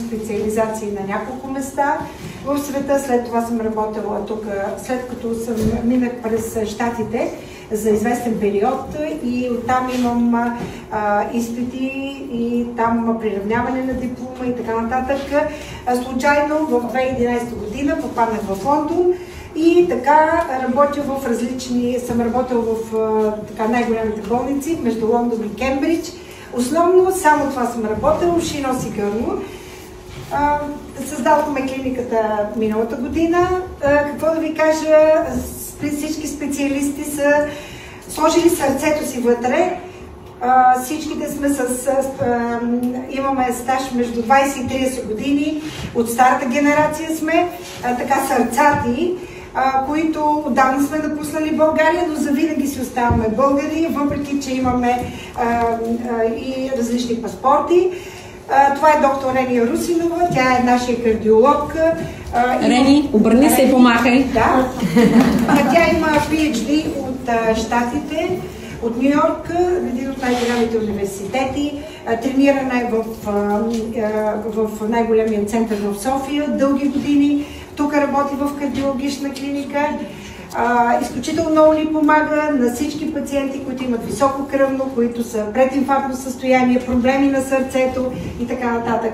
специализации на няколко места в света. След това съм работила тук, след като минах през Щатите за известен период и оттам имам изпити и там приравняване на диплома и така нататък. Случайно в 2011 година попаднах в Лондон и така съм работила в най-големите болници между Лондон и Кембридж. Основно само това съм работила, уши, нос и гърло. Създадохме клиниката миналата година. Какво да ви кажа, всички специалисти са сложили сърцето си вътре. Всичките сме имаме стаж между 20 и 30 години, от старата генерация сме, така сърцати, които отдавна сме напуснали България, но завинаги си оставаме българи, въпреки че имаме и различни паспорти. Това е доктор Рени Русинова, тя е нашия кардиолог. Рени, обърни се и помахай. Да. Тя има PhD от Щатите, от Ню Йорк, един от най-големите университети. Тренирана е в най-големия център в София дълги години. Тук работи в кардиологична клиника. Изключително много ни помага на всички пациенти, които имат високо кръвно, които са прединфарктно състояние, проблеми на сърцето и така нататък.